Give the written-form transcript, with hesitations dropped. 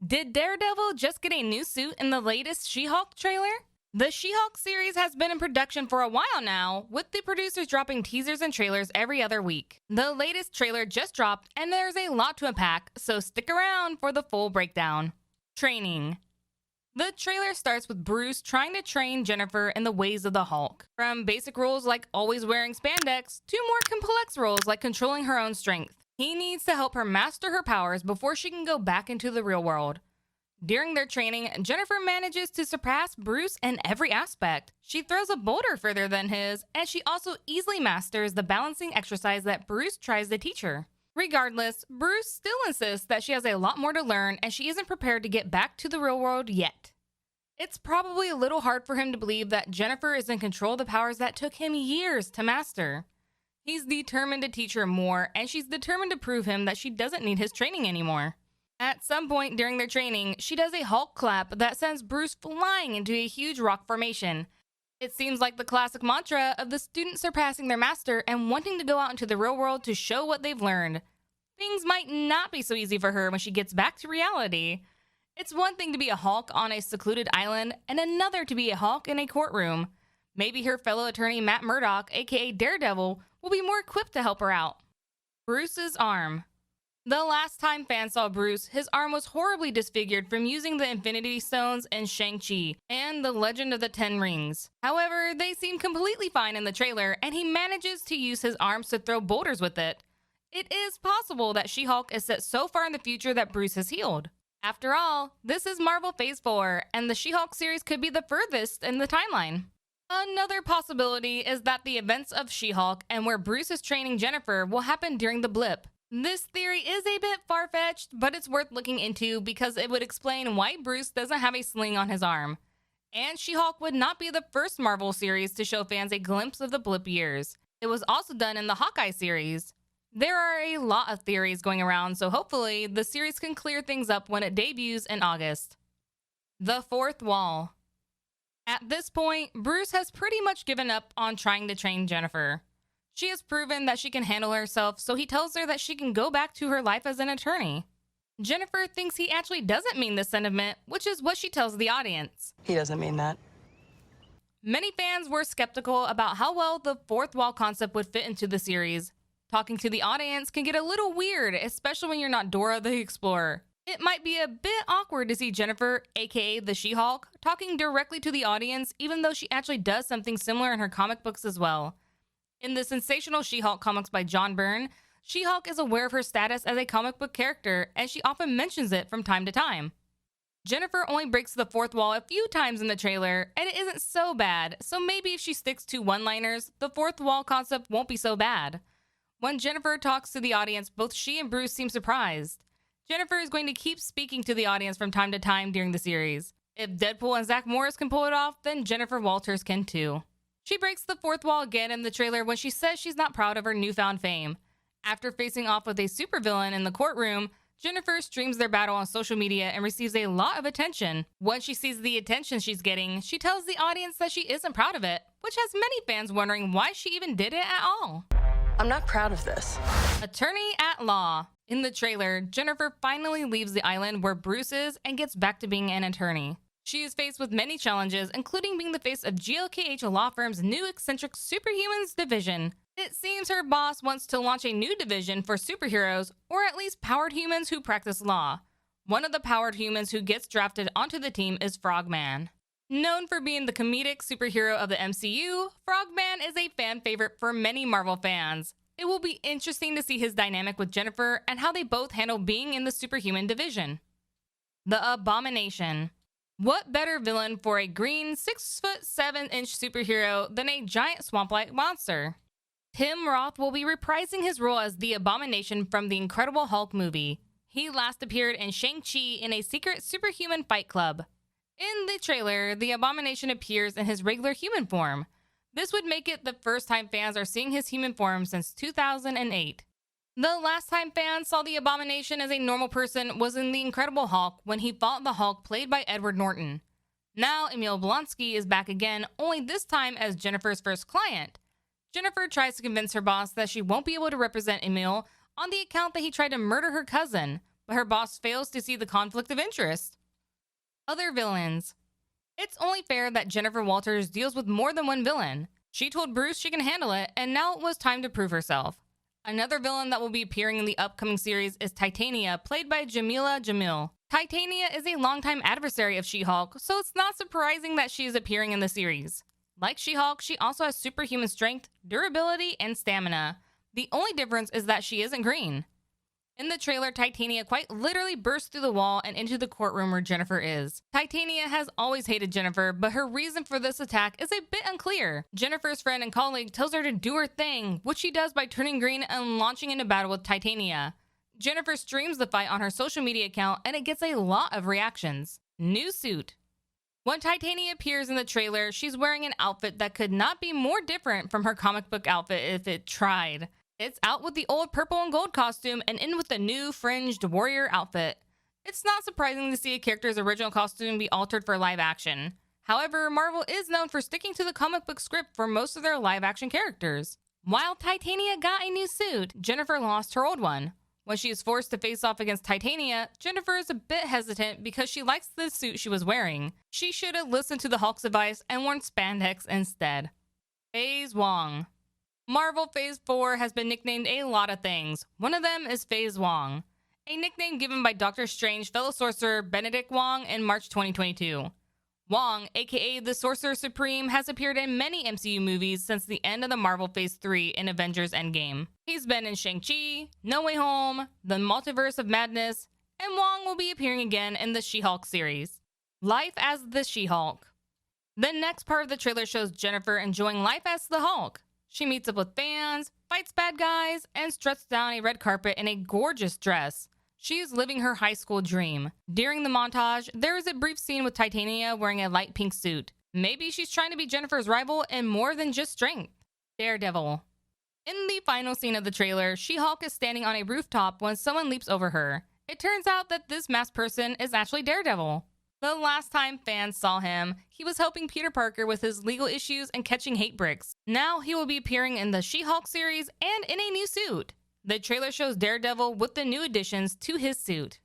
Did Daredevil just get a new suit in the latest She-Hulk trailer? The She-Hulk series has been in production for a while now, with the producers dropping teasers and trailers every other week. The latest trailer just dropped, and there's a lot to unpack, so stick around for the full breakdown. Training. The trailer starts with Bruce trying to train Jennifer in the ways of the Hulk. From basic rules like always wearing spandex, to more complex roles like controlling her own strength. He needs to help her master her powers before she can go back into the real world. During their training, Jennifer manages to surpass Bruce in every aspect. She throws a boulder further than his, and she also easily masters the balancing exercise that Bruce tries to teach her. Regardless, Bruce still insists that she has a lot more to learn and she isn't prepared to get back to the real world yet. It's probably a little hard for him to believe that Jennifer is in control of the powers that took him years to master. He's determined to teach her more, and she's determined to prove him that she doesn't need his training anymore. At some point during their training, she does a Hulk clap that sends Bruce flying into a huge rock formation. It seems like the classic mantra of the student surpassing their master and wanting to go out into the real world to show what they've learned. Things might not be so easy for her when she gets back to reality. It's one thing to be a Hulk on a secluded island, and another to be a Hulk in a courtroom. Maybe her fellow attorney Matt Murdock, aka Daredevil, will be more equipped to help her out. Bruce's arm. The last time fans saw Bruce, his arm was horribly disfigured from using the Infinity Stones in Shang-Chi and the Legend of the Ten Rings. However, they seem completely fine in the trailer, and he manages to use his arms to throw boulders with it. It is possible that She-Hulk is set so far in the future that Bruce has healed. After all, this is Marvel Phase 4, and the She-Hulk series could be the furthest in the timeline. Another possibility is that the events of She-Hulk and where Bruce is training Jennifer will happen during the blip. This theory is a bit far-fetched, but it's worth looking into because it would explain why Bruce doesn't have a sling on his arm. And She-Hulk would not be the first Marvel series to show fans a glimpse of the blip years. It was also done in the Hawkeye series. There are a lot of theories going around, so hopefully the series can clear things up when it debuts in August. The fourth wall. At this point, Bruce has pretty much given up on trying to train Jennifer. She has proven that she can handle herself, so he tells her that she can go back to her life as an attorney. Jennifer thinks he actually doesn't mean this sentiment, which is what she tells the audience. He doesn't mean that. Many fans were skeptical about how well the fourth wall concept would fit into the series. Talking to the audience can get a little weird, especially when you're not Dora the Explorer. It might be a bit awkward to see Jennifer, aka the She-Hulk, talking directly to the audience, even though she actually does something similar in her comic books as well. In the sensational She-Hulk comics by John Byrne, She-Hulk is aware of her status as a comic book character, and she often mentions it from time to time. Jennifer only breaks the fourth wall a few times in the trailer, and it isn't so bad, so maybe if she sticks to one-liners, the fourth wall concept won't be so bad. When Jennifer talks to the audience, both she and Bruce seem surprised. Jennifer is going to keep speaking to the audience from time to time during the series. If Deadpool and Zach Morris can pull it off, then Jennifer Walters can too. She breaks the fourth wall again in the trailer when she says she's not proud of her newfound fame. After facing off with a supervillain in the courtroom, Jennifer streams their battle on social media and receives a lot of attention. Once she sees the attention she's getting, she tells the audience that she isn't proud of it, which has many fans wondering why she even did it at all. I'm not proud of this. Attorney at law. In the trailer, Jennifer finally leaves the island where Bruce is and gets back to being an attorney. She is faced with many challenges, including being the face of GLKH law firm's new eccentric superhumans division. It seems her boss wants to launch a new division for superheroes, or at least powered humans who practice law. One of the powered humans who gets drafted onto the team is Frogman. Known for being the comedic superhero of the MCU, Frogman is a fan favorite for many Marvel fans. It will be interesting to see his dynamic with Jennifer and how they both handle being in the superhuman division. The Abomination. What better villain for a green 6'7" superhero than a giant swamp-like monster? Tim Roth will be reprising his role as the Abomination from the Incredible Hulk movie. He last appeared in Shang-Chi in a secret superhuman fight club. In the trailer, the Abomination appears in his regular human form. This would make it the first time fans are seeing his human form since 2008. The last time fans saw the Abomination as a normal person was in The Incredible Hulk when he fought the Hulk played by Edward Norton. Now Emil Blonsky is back again, only this time as Jennifer's first client. Jennifer tries to convince her boss that she won't be able to represent Emil on the account that he tried to murder her cousin, but her boss fails to see the conflict of interest. Other villains. It's only fair that Jennifer Walters deals with more than one villain. She told Bruce she can handle it, and now it was time to prove herself. Another villain that will be appearing in the upcoming series is Titania, played by Jamila Jamil. Titania is a longtime adversary of She-Hulk, so it's not surprising that she is appearing in the series. Like She-Hulk, she also has superhuman strength, durability, and stamina. The only difference is that she isn't green. In the trailer, Titania quite literally bursts through the wall and into the courtroom where Jennifer is. Titania has always hated Jennifer, but her reason for this attack is a bit unclear. Jennifer's friend and colleague tells her to do her thing, which she does by turning green and launching into battle with Titania. Jennifer streams the fight on her social media account, and it gets a lot of reactions. New suit. When Titania appears in the trailer, she's wearing an outfit that could not be more different from her comic book outfit if it tried. It's out with the old purple and gold costume and in with the new fringed warrior outfit. It's not surprising to see a character's original costume be altered for live action. However, Marvel is known for sticking to the comic book script for most of their live action characters. While Titania got a new suit, Jennifer lost her old one. When she is forced to face off against Titania, Jennifer is a bit hesitant because she likes the suit she was wearing. She should have listened to the Hulk's advice and worn spandex instead. Phase Wong. Marvel Phase 4 has been nicknamed a lot of things. One of them is Phase Wong, a nickname given by Doctor Strange fellow sorcerer Benedict Wong in March 2022. Wong, aka the Sorcerer Supreme, has appeared in many MCU movies since the end of the Marvel Phase 3 in Avengers Endgame. He's been in Shang-Chi, No Way Home, The Multiverse of Madness, and Wong will be appearing again in the She-Hulk series. Life as the She-Hulk. The next part of the trailer shows Jennifer enjoying life as the Hulk. She meets up with fans, fights bad guys, and struts down a red carpet in a gorgeous dress. She is living her high school dream. During the montage, there is a brief scene with Titania wearing a light pink suit. Maybe she's trying to be Jennifer's rival in more than just strength. Daredevil. In the final scene of the trailer, She-Hulk is standing on a rooftop when someone leaps over her. It turns out that this masked person is actually Daredevil. The last time fans saw him, he was helping Peter Parker with his legal issues and catching hate bricks. Now he will be appearing in the She-Hulk series and in a new suit. The trailer shows Daredevil with the new additions to his suit.